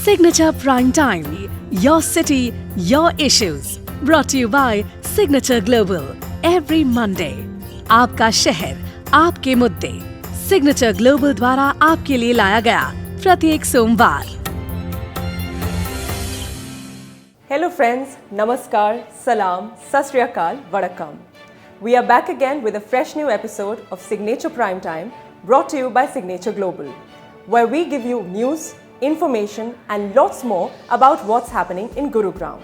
Signature Prime Time, your city, your issues. Brought to you by Signature Global. Every Monday. आपका शहर, आपके मुद्दे. Signature Global द्वारा आपके लिए लाया गया प्रत्येक सोमवार. Hello friends, Namaskar, Salam, Sat Sri Akal, Vanakkam. We are back again with a fresh new episode of Signature Prime Time brought to you by Signature Global, where we give you news, information and lots more about what's happening in Gurugram.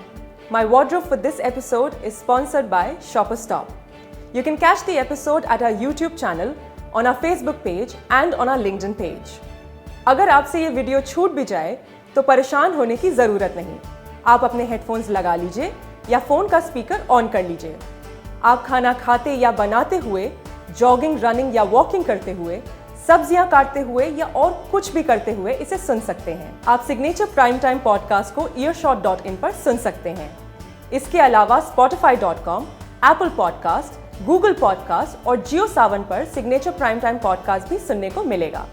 My wardrobe for this episode is sponsored by Shopper Stop. You can catch the episode at our YouTube channel, on our Facebook page and on our LinkedIn page. अगर आपसे ये video छूट भी जाए तो परेशान होने की ज़रूरत नहीं. आप अपने हेडफोन्स लगा लीजिए या फ़ोन का स्पीकर ऑन कर लीजिए. आप खाना खाते या बनाते हुए, जॉगिंग, रनिंग या वॉकिंग करते हुए, सब्जियां काटते हुए या और कुछ भी करते हुए इसे सुन सकते हैं. आप सिग्नेचर प्राइम टाइम पॉडकास्ट को earshot.in पर सुन सकते हैं. इसके अलावा spotify.com, Apple Podcast, Google Podcast और जियो सावन पर सिग्नेचर प्राइम टाइम पॉडकास्ट भी सुनने को मिलेगा.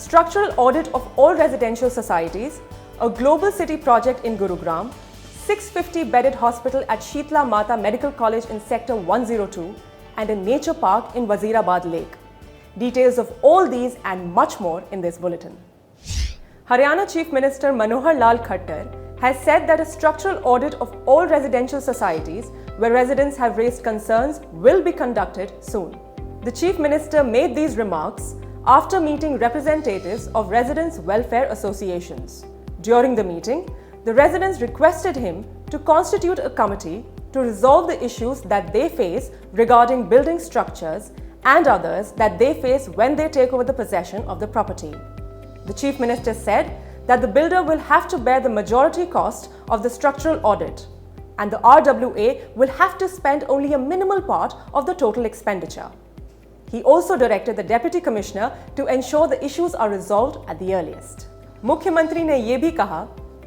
Structural audit of all residential societies, a global city project in Gurugram, 650 bedded hospital at Sheetla Mata Medical College in Sector 102 and a nature park in Wazirabad Lake. Details of all these and much more in this bulletin. Haryana Chief Minister Manohar Lal Khattar has said that a structural audit of all residential societies where residents have raised concerns will be conducted soon. The Chief Minister made these remarks after meeting representatives of residents' welfare associations. During the meeting, the residents requested him to constitute a committee to resolve the issues that they face regarding building structures and others that they face when they take over the possession of the property. The Chief Minister said that the builder will have to bear the majority cost of the structural audit, and the RWA will have to spend only a minimal part of the total expenditure. He also directed the Deputy Commissioner to ensure the issues are resolved at the earliest. मुख्यमंत्री ने ये भी कहा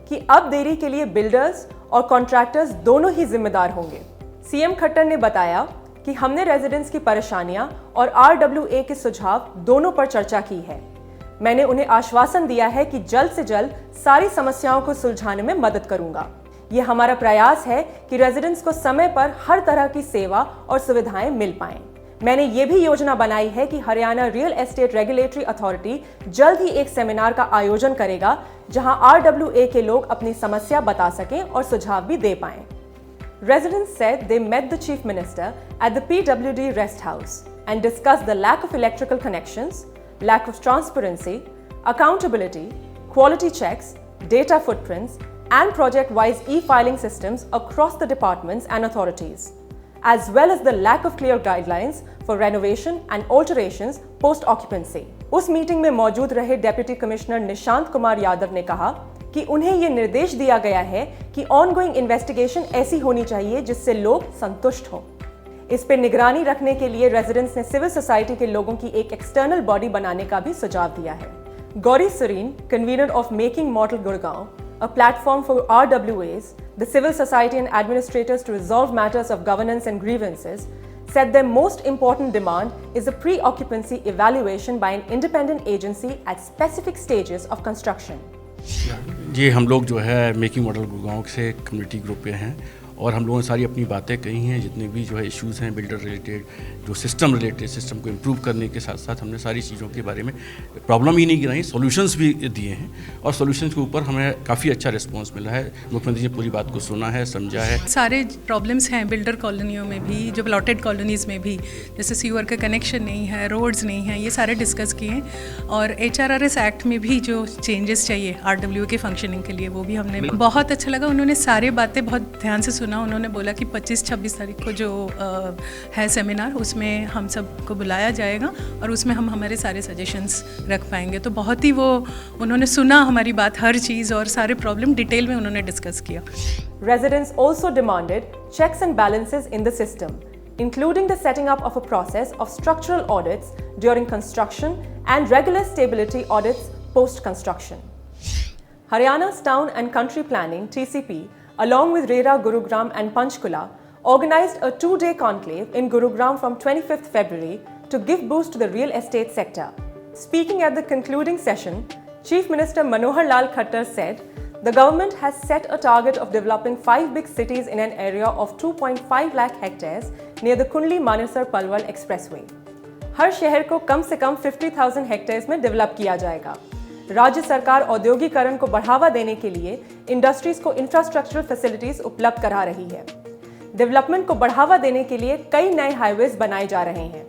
कि अब देरी के लिए बिल्डर्स और कॉन्ट्रैक्टर्स दोनों ही जिम्मेदार होंगे. सीएम खट्टर ने बताया कि हमने रेजिडेंट्स की परेशानियां और RWA के सुझाव दोनों पर चर्चा की है. मैंने उन्हें आश्वासन दिया है कि जल्द से जल्द सारी समस्याओं को सुलझाने में मदद करूंगा. ये हमारा प्रयास है कि रेजिडेंट्स को समय पर हर तरह की सेवा और सुविधाएं मिल पाएं. मैंने ये भी योजना बनाई है कि Haryana real estate regulatory authority जल्द ही एक सेमिनार का आयोजन करेगा जहां RWA के लोग अपनी समस्या बता सकें और सुझाव भी दे पाएं. Residents said they met the Chief Minister at the PWD Rest House and discussed the lack of electrical connections, lack of transparency, accountability, quality checks, data footprints, and project-wise e-filing systems across the departments and authorities, as well as the lack of clear guidelines for renovation and alterations post-occupancy. उस meeting में मौजूद रहे deputy commissioner Nishant Kumar Yadav ने कहा कि उन्हें ये निर्देश दिया गया है कि ऑनगोइंग इन्वेस्टिगेशन ऐसी होनी चाहिए जिससे लोग संतुष्ट हों. इस पर निगरानी रखने के लिए रेजिडेंट्स ने सिविल सोसाइटी के लोगों की एक एक्सटर्नल बॉडी बनाने का भी सुझाव दिया है. Gauri Surin, convener of making model Gurgaon, a platform for RWAs, the civil society and administrators to resolve matters of governance and grievances, said their most important demand is a pre-occupancy evaluation by an independent agency at specific stages of construction. जी, हम लोग जो है making model Gurgaon से community group पे हैं और हम लोगों ने सारी अपनी बातें कही हैं. जितने भी जो है इश्यूज़ हैं बिल्डर रिलेटेड, जो सिस्टम रिलेटेड, सिस्टम को इम्प्रूव करने के साथ साथ हमने सारी चीज़ों के बारे में प्रॉब्लम ही नहीं गिनाई, सॉल्यूशंस भी दिए हैं और सॉल्यूशंस के ऊपर हमें काफ़ी अच्छा रिस्पांस मिला है. मुख्यमंत्री जी ने पूरी बात को सुना है, समझा है. सारे प्रॉब्लम्स हैं बिल्डर कॉलोनियों में भी, जो प्लॉटेड कॉलोनीज़ में भी, जैसे सीवर का कनेक्शन नहीं है, रोड्स नहीं है, ये सारे डिस्कस किए हैं. और HRRS एक्ट में भी जो चेंजेस चाहिए RWA के फंक्शनिंग के लिए वो भी हमने, बहुत अच्छा लगा. उन्होंने सारी बातें बहुत ध्यान से सुना. उन्होंने बोला कि 25-26 तारीख को जो है सेमिनार, उसमें हम सबको बुलाया जाएगा और उसमें हम हमारे सारे सजेशंस रख पाएंगे. तो बहुत ही वो उन्होंने सुना हमारी बात, हर चीज़, और सारे प्रॉब्लम डिटेल में उन्होंने डिस्कस किया. Residents also demanded checks and balances in the system, including the setting up of a process of structural audits during construction and regular stability audits post-construction. Haryana's Town and Country Planning (TCP), along with RERA Gurugram and Panchkula, organized a 2-day conclave in Gurugram from 25th February to give boost to the real estate sector. Speaking at the concluding session, Chief Minister Manohar Lal Khattar said The government has set a target of developing 5 big cities in an area of 2.5 lakh hectares near the Kundli-Manesar Palwal Expressway. हर शहर को कम से कम 50,000 hectares में develop किया जाएगा। राज्य सरकार औद्योगिकरण को बढ़ावा देने के लिए इंडस्ट्रीज को इंफ्रास्ट्रक्चरल फैसिलिटीज उपलब्ध करा रही है। डेवलपमेंट को बढ़ावा देने के लिए कई नए हाईवेज बनाए जा रहे हैं।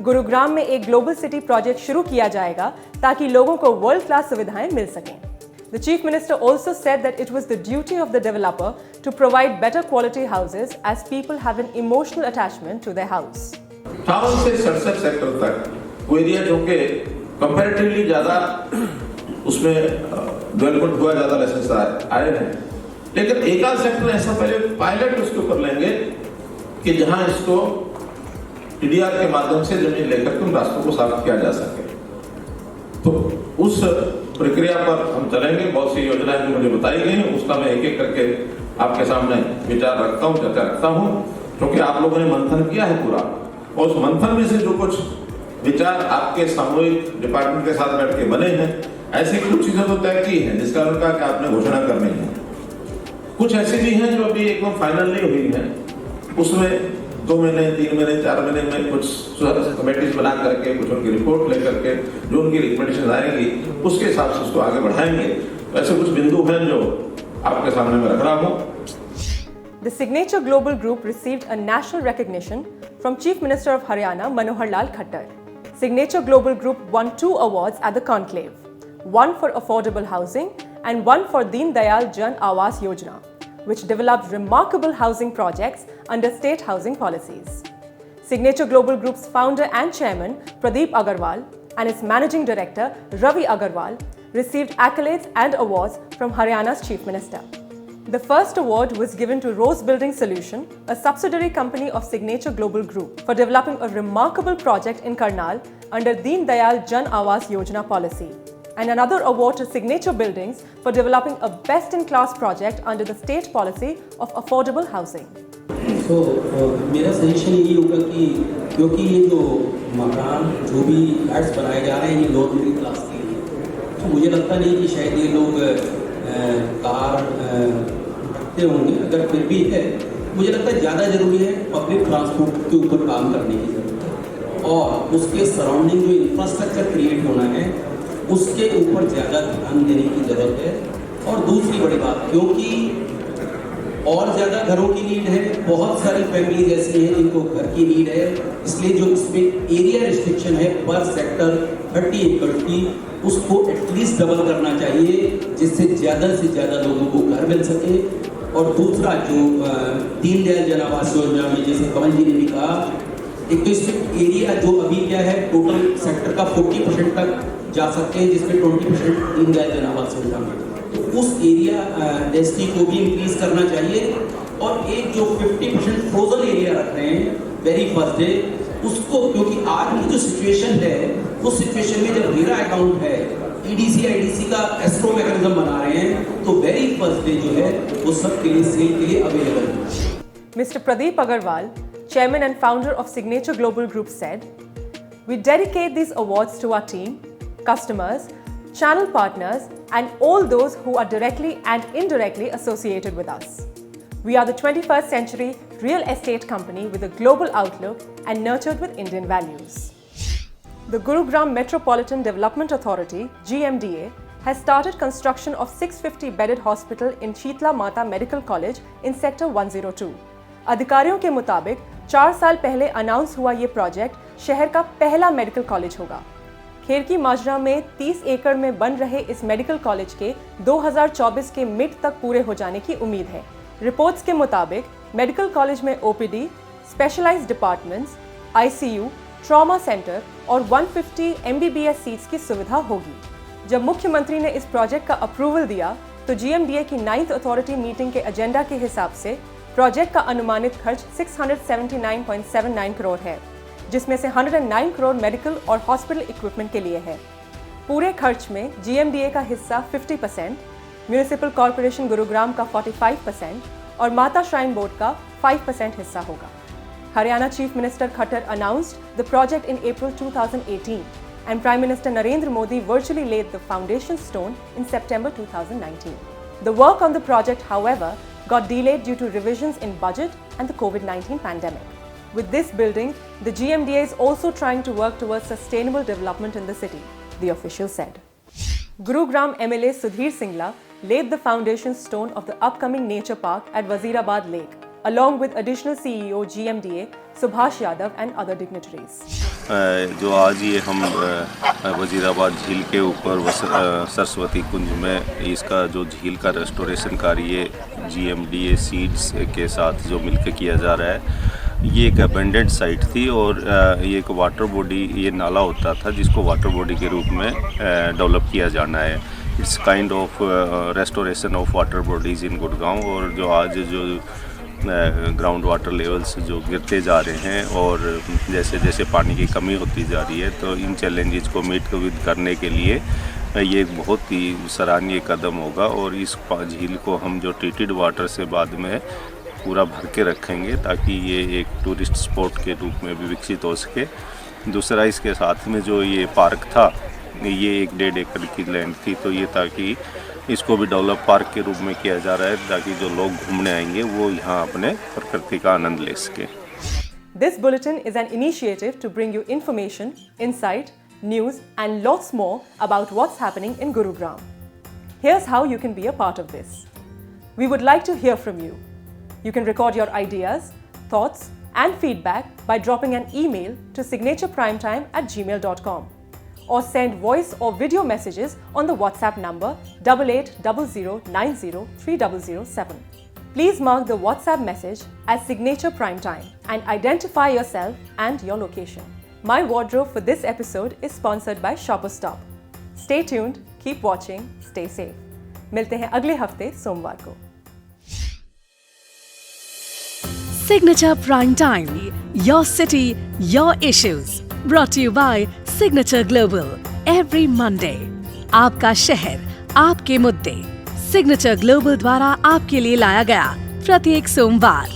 गुरुग्राम में एक ग्लोबल सिटी प्रोजेक्ट शुरू किया जाएगा ताकि लोगों को वर्ल्ड क्लास सुविधाएं मिल सकें। The Chief Minister also said that it was the duty of the developer to provide better quality houses as people have an emotional attachment to their house. Town से 67 sector तक वो area जो कि comparatively ज़्यादा उसमें development हुआ, ज़्यादा licence आए हैं, लेकिन एक आध सेक्टर ऐसा पहले पायलट उसके ऊपर लेंगे कि जहां इसको टीडीआर के माध्यम से जमीन लेकर के उन रास्तों को साफ किया जा सके। तो उस प्रक्रिया पर हम चलेंगे। बहुत सी योजनाएं जो मुझे बताई गई हैं उसका मैं एक एक करके आपके सामने विचार रखता हूं, चर्चा रखता हूं, क्योंकि आप लोगों ने मंथन किया है पूरा, और उस मंथन में से जो कुछ विचार आपके सामूहिक डिपार्टमेंट के साथ बैठ के बने हैं, ऐसी कुछ चीजें तो तय की हैं जिसका उनका कि आपने घोषणा करनी है। कुछ ऐसी भी हैं जो अभी एकदम फाइनल नहीं हुई हैं, उसमें 2 महीने 3 महीने 4 महीने में कुछ कमेटीज बना करके कुछ उनकी रिपोर्ट लेकर के जो उनकी रिकमेंडेशन आएंगी उसके हिसाब से उसको आगे बढ़ाएंगे। ऐसे कुछ बिंदु हैं जो आपके सामने मैं रख रहा हूँ। The Signature Global Group received a national recognition from Chief Minister of Haryana Manohar Lal Khattar. Signature Global Group won 2 awards at the conclave, one for affordable housing and one for Deen Dayal Jan Awas Yojana, which developed remarkable housing projects under state housing policies. Signature Global Group's founder and chairman Pradeep Agarwal and its managing director Ravi Agarwal received accolades and awards from Haryana's Chief Minister. The first award was given to Rose Building Solution, a subsidiary company of Signature Global Group, for developing a remarkable project in Karnal under Deen Dayal Jan Awas Yojana policy, and another award to Signature Buildings for developing a best-in-class project under the state policy of affordable housing. तो मेरा suggestion यही होगा कि क्योंकि ये जो मकान जो भी फ्लैट्स बनाए जा रहे हैं ये लोअर मिडिल क्लास के लिए, तो मुझे लगता नहीं कि शायद ये लोग कार रखते होंगे। अगर फिर भी है, मुझे लगता है ज़्यादा ज़रूरी है पब्लिक ट्रांसपोर्ट के ऊपर काम करने की ज़रूरत है, और उसके सराउंडिंग जो इंफ्रास्ट्रक्चर क्रिएट होना है उसके ऊपर ज़्यादा ध्यान देने की ज़रूरत है। और दूसरी बड़ी बात, क्योंकि और ज़्यादा घरों की नीड है, बहुत सारी फैमिलीज ऐसी हैं जिनको घर की नीड है, इसलिए जो इसमें एरिया रिस्ट्रिक्शन है पर सेक्टर 30 एकड़ की, उसको एटलीस्ट डबल करना चाहिए जिससे ज़्यादा से ज़्यादा लोगों को घर मिल सके। और दूसरा जो दीन दयाल जन आवास योजना में जैसे कमल जी ने भी कहा, एक तो इसमें एरिया जो अभी क्या है टोटल सेक्टर का 40% तक जा सकते हैं, जिसमें 20% दीन दयाल जन आवास योजना में, तो उस एरिया डेंसिटी को भी इंक्रीज करना चाहिए। और एक जो 50% फ्रोजन एरिया रख रहे हैं वेरी फर्स्ट डे, उसको, क्योंकि आज की जो सिचुएशन है उस सिचुएशन में जब मेरा अकाउंट है ईडीसी आईडीसी का एस्ट्रो मैकेनिज्म बना रहे हैं, तो वेरी फर्स्ट डे जो है वो सबके लिए सेल के लिए अवेलेबल है। Mr. Pradeep Agarwal, chairman and founder of Signature Global Group, said, "We dedicate these awards to our team, customers, channel partners, and all those who are directly and indirectly associated with us. We are the 21st century real estate company with a global outlook and nurtured with Indian values." The Gurugram Metropolitan Development Authority, GMDA, has started construction of 650-bedded hospital in Sheetla Mata Medical College in Sector 102. अधिकारियों के मुताबिक 4 साल पहले announce हुआ ये project शहर का पहला मेडिकल कॉलेज होगा। खेरकी माजरा में 30 एकड़ में बन रहे इस मेडिकल कॉलेज के 2024 के मिड तक पूरे हो जाने की उम्मीद है। रिपोर्ट्स के मुताबिक मेडिकल कॉलेज में OPD, specialised departments, ICU, trauma centre और 150 एमबीबीएस सीट्स की सुविधा होगी। जब मुख्यमंत्री ने इस प्रोजेक्ट का अप्रूवल दिया तो जीएमडीए की 9th अथॉरिटी मीटिंग के एजेंडा के हिसाब से प्रोजेक्ट का अनुमानित खर्च 679.79 करोड़ है, जिसमें से 109 करोड़ मेडिकल और हॉस्पिटल इक्विपमेंट के लिए है। पूरे खर्च में जीएमडीए का हिस्सा 50%, म्यूनिसिपल कॉर्पोरेशन गुरुग्राम का 45% और माता श्राइन बोर्ड का 5% हिस्सा होगा। Haryana chief minister Khattar announced the project in April 2018 and Prime Minister Narendra Modi virtually laid the foundation stone in September 2019. The work on the project, however, got delayed due to revisions in budget and the COVID-19 pandemic. With this building, the GMDA is also trying to work towards sustainable development in the city, the official said. Gurugram MLA Sudhir Singla laid the foundation stone of the upcoming nature park at Wazirabad Lake, along with additional CEO GMDA Subhash Yadav and other dignitaries. जो आज ये हम वज़ीराबाद झील के ऊपर सरस्वती कुंज में इसका जो झील का रेस्टोरेशन कार्य GMDA सीड्स के साथ जो मिलकर किया जा रहा है, ये एक अबेंडेंट साइट थी और ये एक वाटर बॉडी, ये नाला होता था जिसको वाटर बॉडी के रूप में डेवलप किया जाना है. It's kind of restoration of water bodies इन गुड़गांव. और जो आज जो ग्राउंड वाटर लेवल्स जो गिरते जा रहे हैं और जैसे जैसे पानी की कमी होती जा रही है, तो इन चैलेंजेस को मीट करने के लिए ये एक बहुत ही सराहनीय कदम होगा. और इस झील को हम जो ट्रीटेड वाटर से बाद में पूरा भर के रखेंगे ताकि ये एक टूरिस्ट स्पॉट के रूप में भी विकसित हो सके. दूसरा, इसके साथ में जो ये पार्क था, ये 1.5 एकड़ की लैंड थी, तो ये ताकि इसको भी डेवलप पार्क के रूप में किया जा रहा है ताकि जो लोग घूमने आएंगे वो यहाँ अपने प्रकृति का आनंद ले सके. This bulletin is an initiative to bring you information, insight, news and lots more about what's happening in Gurugram. Here's how you can be a part of this. We would like to hear from you. You can record your ideas, thoughts and feedback by dropping an email to signatureprimetime@gmail.com or send voice or video messages on the WhatsApp number 8800903007. Please mark the WhatsApp message as Signature Primetime and identify yourself and your location. My wardrobe for this episode is sponsored by Shopper Stop. Stay tuned, keep watching, stay safe. मिलते हैं अगले हफ्ते सोमवार को. Signature Prime Time, your city, your issues. Brought to you by Signature Global. Every Monday. आपका शहर, आपके मुद्दे. Signature Global द्वारा आपके लिए लाया गया प्रत्येक सोमवार.